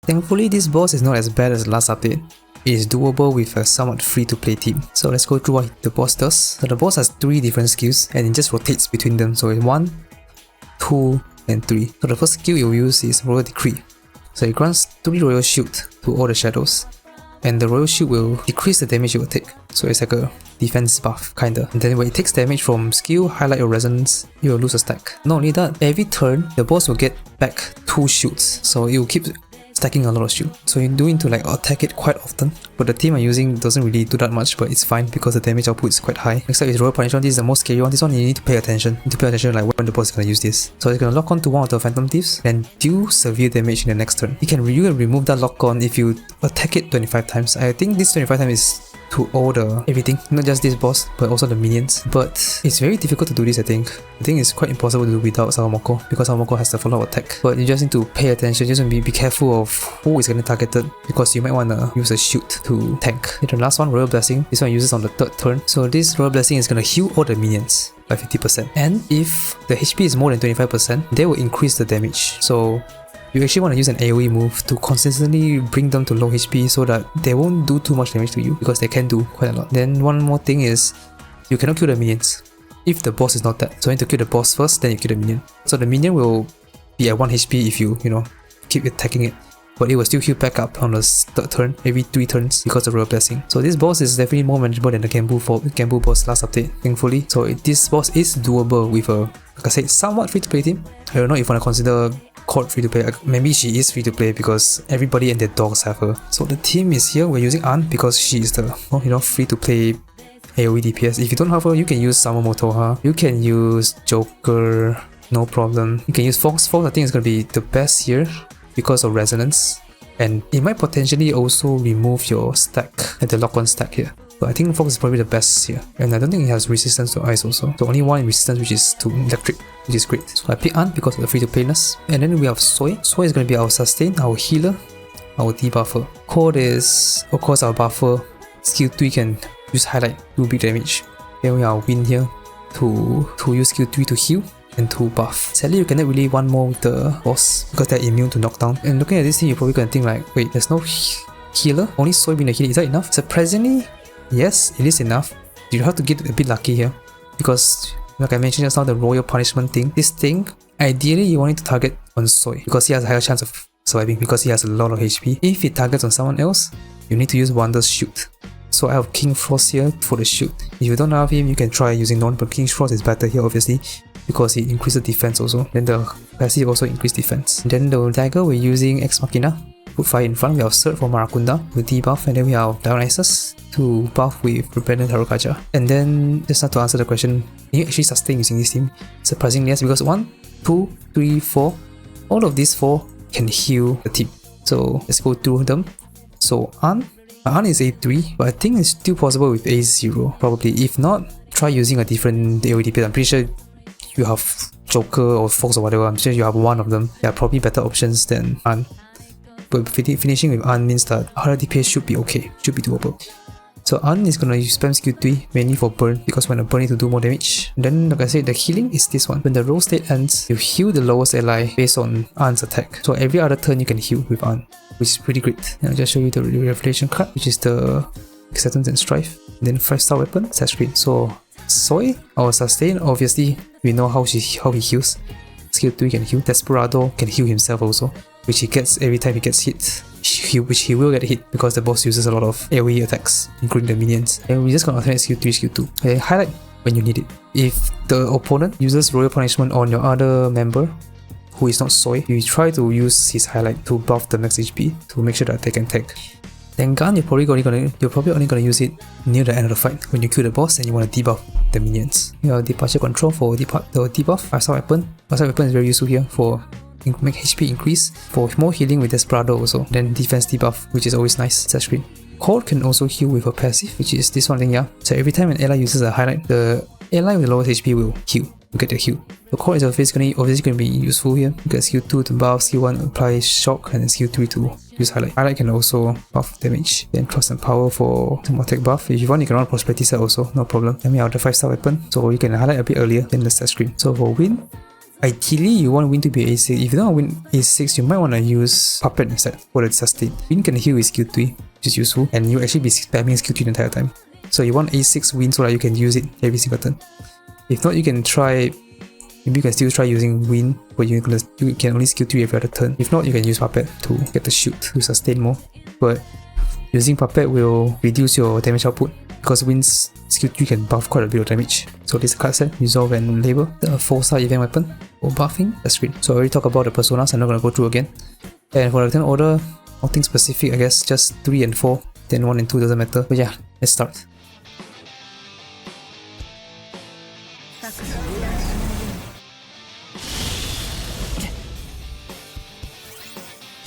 Thankfully, this boss is not as bad as the last update. It is doable with a somewhat free-to-play team. So let's go through what the boss does. So the boss has 3 different skills and it just rotates between them. So it's 1, 2, and 3. So the first skill it will use is Royal Decree. So it grants 3 Royal Shield to all the shadows. And the Royal Shield will decrease the damage it will take. So it's like a defense buff, kinda. And then when it takes damage from skill, highlight, or resonance, you will lose a stack. Not only that, every turn, the boss will get back 2 shields. So it will keep stacking a lot of shield. So you do need to like attack it quite often. But the team I'm using doesn't really do that much, but it's fine because the damage output is quite high. Next up is Royal Punishment. This is the most scary one. This one you need to pay attention. You need to pay attention like when the boss is gonna use this. So it's gonna lock on to one of the Phantom Thieves and deal severe damage in the next turn. You can remove that lock on if you attack it 25 times. I think this 25 times is to all the everything, not just this boss, but also the minions. But it's very difficult to do this, I think. I think it's quite impossible to do without Sawamoko, because Sawamoko has the follow-up attack. But you just need to pay attention, just be careful of who is getting targeted, because you might want to use a shield to tank. And the last one, Royal Blessing, this one uses on the 3rd turn. So this Royal Blessing is going to heal all the minions by 50%. And if the HP is more than 25%, they will increase the damage. So you actually want to use an AoE move to consistently bring them to low HP so that they won't do too much damage to you, because they can do quite a lot. Then one more thing is, you cannot kill the minions if the boss is not dead. So you need to kill the boss first, then you kill the minion. So the minion will be at 1 HP if you keep attacking it. But it will still heal back up on the 3rd turn, every 3 turns, because of Royal Blessing. So this boss is definitely more manageable than the Genbu boss last update, thankfully. So this boss is doable with a, like I said, somewhat free-to-play team. I don't know if you want to consider Court free-to-play. Maybe she is free-to-play because everybody and their dogs have her. So the team is here. We're using An because she is the free-to-play AoE DPS. If you don't have her, you can use Samamoto. You can use Joker, no problem. You can use Fox. Fox I think is going to be the best here because of resonance, and it might potentially also remove your stack at the lock-on stack here. But I think Fox is probably the best here, and I don't think it has resistance to ice also. So only one resistance, which is to electric, which is great. So I pick An because of the free-to-playness. And then we have Soy. Soy is going to be our sustain, our healer, our debuffer. Cord is of course our buffer. Skill 3 can use highlight, do big damage. Then we have Wind here to use skill 3 to heal and to buff. Sadly, you cannot really want more with the boss because they're immune to knockdown. And looking at this thing, you're probably gonna think like, wait, there's no healer? Only Soy being a healer, is that enough? Surprisingly, yes, it is enough. You have to get a bit lucky here because, like I mentioned just now, the Royal Punishment thing. This thing, ideally you want it to target on Soy because he has a higher chance of surviving because he has a lot of HP. If it targets on someone else, you need to use Wander's Shield. So I have King Frost here for the shield. If you don't have him, you can try using Non, but King Frost is better here obviously because it increases defense also. Then the passive also increases defense. Then the dagger, we're using Ex Machina. Put fire in front. We have Surge for Marakunda with debuff, and then we have Dionysus to buff with Rebellion Harukaja. And then, just not to answer the question, can you actually sustain using this team? Surprisingly yes, because 1, 2, 3, 4, all of these 4 can heal the team. So let's go through them. So An is A3, but I think it's still possible with A0 probably. If not, try using a different AoE DPS. I'm pretty sure you have Joker or Fox or whatever. I'm sure you have one of them. There are probably better options than An. But finishing with An means that harder DPS should be okay, should be doable. So An is gonna use spam skill 3 mainly for burn, because when I burn it to do more damage. Then like I said, the healing is this one. When the roll state ends, you heal the lowest ally based on An's attack. So every other turn you can heal with An, which is pretty great. And I'll just show you the Revelation card, which is the Acceptance and Strife. And then 5-star weapon, set screen. So Soy, our sustain, obviously we know how he heals. Skill 3 can heal. Desperado can heal himself also, which he gets every time he gets hit. Which he will get hit because the boss uses a lot of AoE attacks, including the minions. And we just gonna alternate skill 3, skill 2. Okay, highlight when you need it. If the opponent uses Royal Punishment on your other member who is not Soy, you try to use his highlight to buff the max HP to make sure that they can tank. Then Gun, you're probably only gonna use it near the end of the fight when you kill the boss and you want to debuff the minions. You have Departure Control for the debuff. 5-star weapon. 5-star weapon is very useful here for make HP increase, for more healing with Desperado also. Then defense debuff, which is always nice. Set screen. Cord can also heal with a passive, which is this one thing, yeah. So every time an ally uses a highlight, the ally with the lowest HP will heal. You get the heal. The core is obviously going to be useful here. You get skill 2 to buff, skill 1 apply shock, and then skill 3 to use highlight. Highlight can also buff damage. Then trust and power for some attack buff. If you want, you can run prosperity set also, no problem. Then we have the 5-star weapon, so you can highlight a bit earlier than the set screen. So for win, Ideally, you want Wind to be A6. If you don't want Wind A6, you might want to use Puppet instead for the sustain. Wind can heal with skill 3, which is useful, and you actually be spamming skill 3 the entire time. So you want A6 Wind so that you can use it every single turn. If not, you can try. Maybe you can still try using Wind, but you can only skill 3 every other turn. If not, you can use Puppet to get the shield to sustain more. But using Puppet will reduce your damage output because Wind's skill 3 can buff quite a bit of damage. So this card set, Resolve and Label, the 4-star event weapon for buffing the screen. So I already talked about the personas, I'm not gonna go through again. And for the turn order, nothing specific, I guess, just 3 and 4, then 1 and 2 doesn't matter. But yeah, let's start.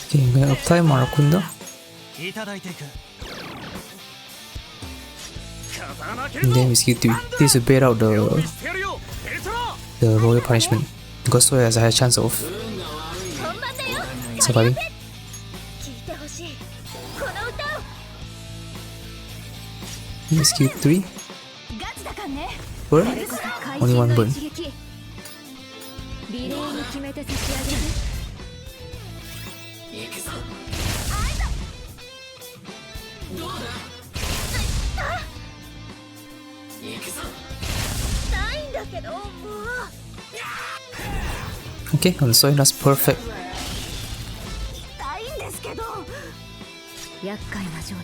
Okay, I'm gonna apply Marakunda. And then we skill 3. This will bait out the royal punishment because so has a high chance of surviving. Skill 3. Burn? Only one burn. Okay, on soil that's perfect.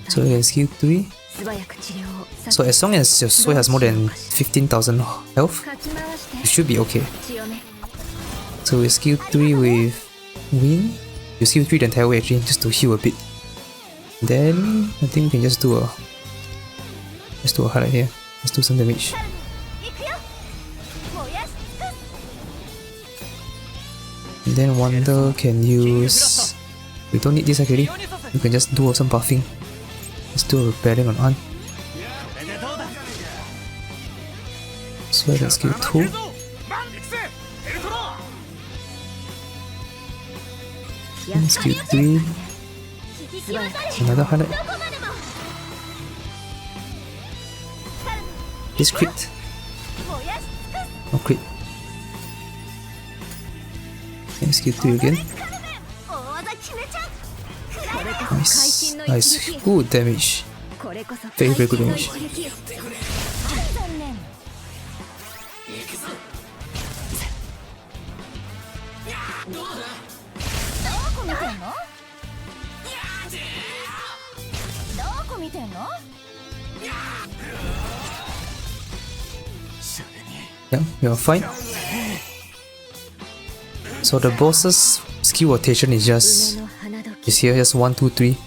So you can skill 3. So as long as your soil has more than 15,000 health, you should be okay. So we skill 3 with Wind. You skill 3 the entire way actually, just to heal a bit. Then I think we can just do a highlight here. Let's do some damage. And then Wonder can use. We don't need this actually. We can just do some buffing. Let's do a repairing on An. So let's skill 2. And skill 3. Another highlight. This crit. No crit. And skill 3 again. Nice. Nice. Good damage. Very, very good damage. Yeah, we are fine. So the boss's skill rotation is just here, just 1, 2, 3.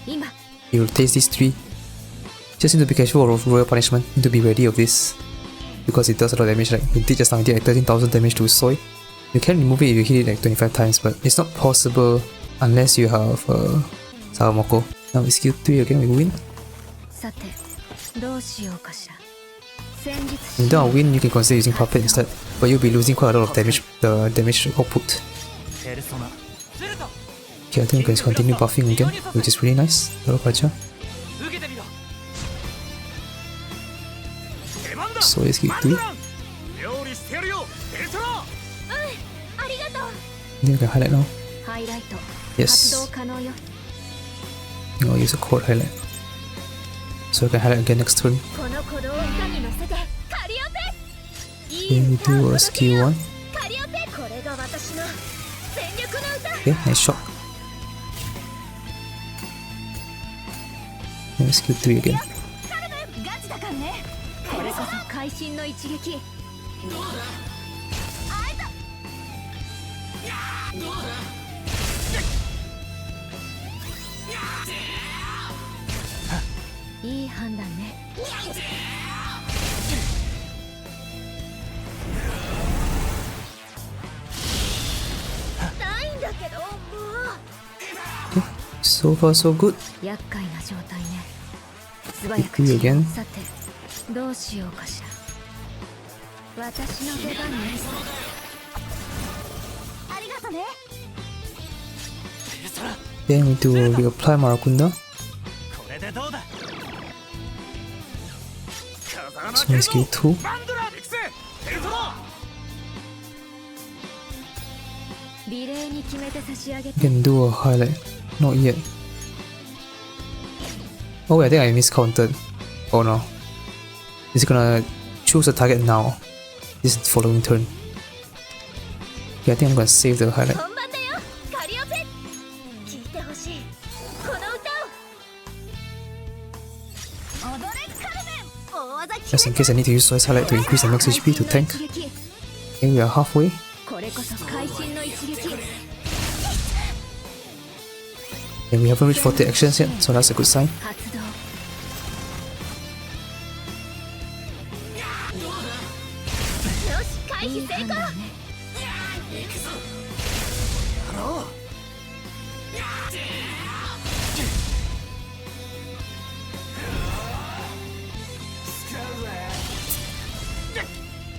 He rotates these 3. Just need to be careful of royal punishment. Need to be ready of this because it does a lot of damage. Like it did just now, it did like 13,000 damage to Soy. You can remove it if you hit it like 25 times, but it's not possible unless you have Sagamoko. Now we skill 3 again, we win. If you don't win, you can consider using Puppet instead, but you'll be losing quite a lot of damage, the damage output. Okay, I think we can continue buffing again, which is really nice. So let's get 3. Then we can highlight now. Yes. I'll use a cord highlight. So I can highlight again next turn. Then we do a skill 1. Okay, nice shot. Then skill 3 again. Okay, so far so good. Hit you again. Then we do reapply Marakunda. So we skill 2. Can do a highlight. Not yet. Oh, I think I miscounted. Oh no. It's gonna choose a target now. This following turn. Yeah, I think I'm gonna save the highlight. Just in case I need to use Soy's highlight to increase the max HP to tank. Okay, we are halfway. And we haven't reached 40 actions yet, so that's a good sign.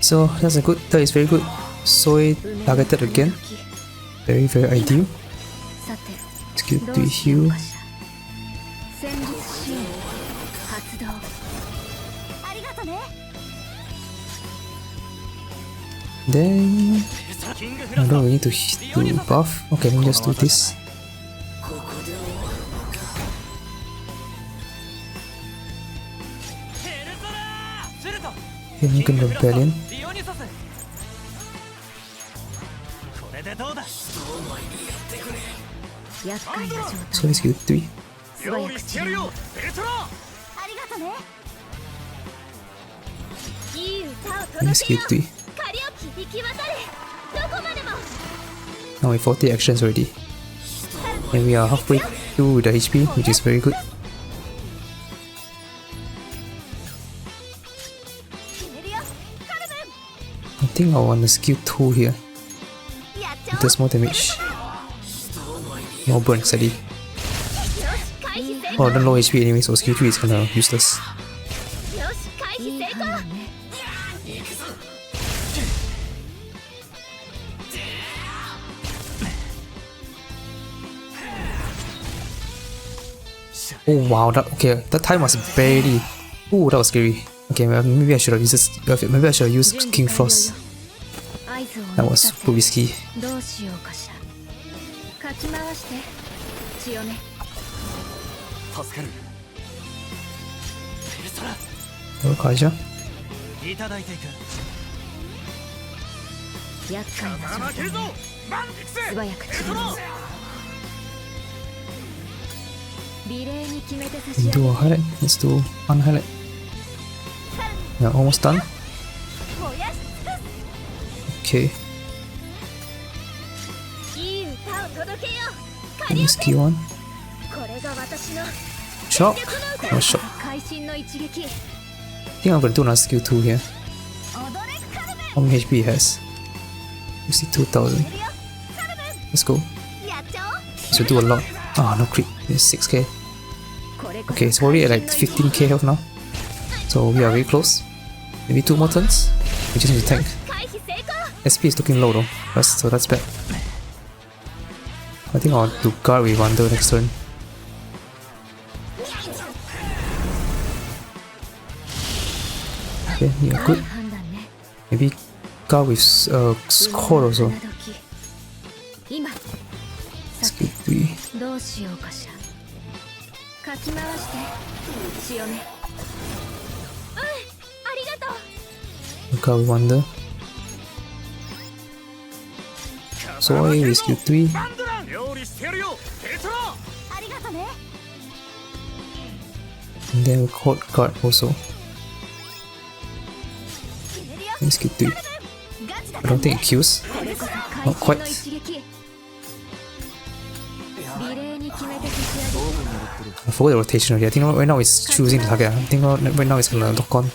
So that's a good, that is very good. Soy targeted again. Very ideal. Skill 3 heal. Then I don't really need to buff. Okay, let me just do this. Mugen Rebellion. So let's go 3. Let's go 3. Now we have 40 actions already. And we are halfway through the HP, which is very good. I think I want to skill 2 here. It does more damage. More burn, sadly. Oh, I don't low HP anyway, so skill 3 is kinda useless. Oh wow, that time was barely. Oh, that was scary. Okay, maybe I should have used this. Maybe I should have used King Frost. That was super risky. Hello, Kaija. Do a highlight. Let's do one highlight. We are almost done. Okay. Skill 1. Shock. No shock. I think I'm gonna do another skill 2 here. How many HP it has? 62,000. Let's go. This will do a lot. Ah, no crit. It's 6k. Okay, it's already at like 15k health now. So we are very close. Maybe 2 more turns. We just need to tank. SP is looking low though, so that's bad. I think I'll do guard with Wonder next turn. Okay, yeah, good. Maybe guard with score also. Skill 3. Guard with Wonder. Soy with skill 3. And then we caught guard also. And skill 3. I don't think it kills. Not quite. I forgot the rotation already. I think right now it's choosing the target. I think right now it's gonna lock on.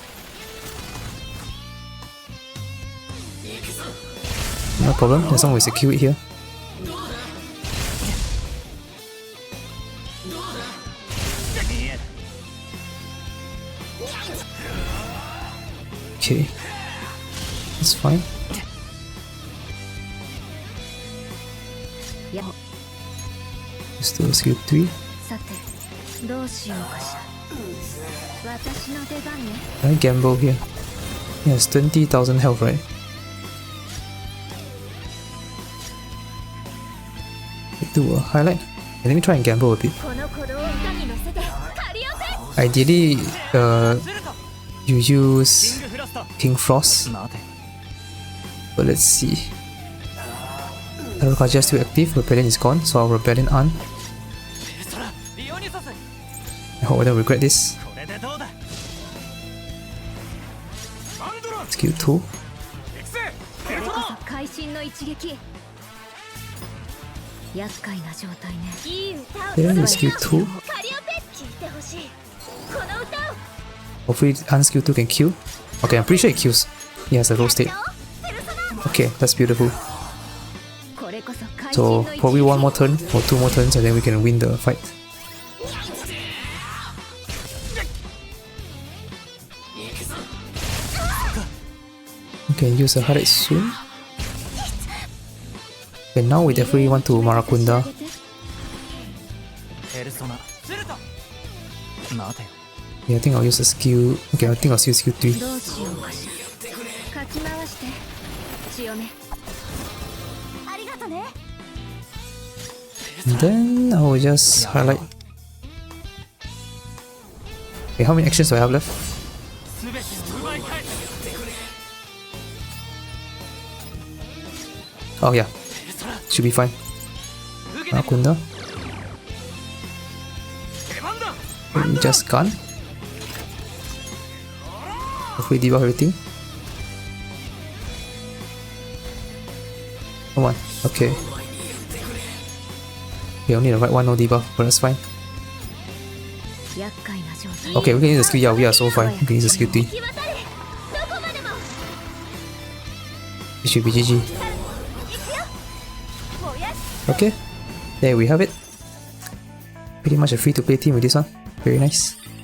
No problem, as long as we secure it here. Okay, that's fine. Let's do skill 3. Can I gamble here? Yes, 20,000 health, right? do a highlight. And let me try and gamble a bit. Ideally, you use King Frost. But let's see. Naga just still active, Rebellion is gone, so our Rebellion on. I hope I don't regret this. Skill 2. Then we skill 2. Hopefully unskill 2 can kill. Okay, I'm pretty sure it kills. He has a roll state. Okay, that's beautiful. So probably one more turn or 2 more turns and then we can win the fight. We can use a highlight soon. Okay, now we definitely want to Marakunda. Yeah, I think I'll use a skill. Okay, I think I'll use skill 3. And then I will just highlight. Okay, how many actions do I have left? Oh yeah, should be fine. Marakunda. Just gone. Hopefully debuff everything. Come on, okay. We only the right one, no debuff, but that's fine. Okay, we can use the skill, yeah, we are so fine. We can use the skill 3. It should be GG. Okay, there we have it. Pretty much a free to play team with this one. Very nice.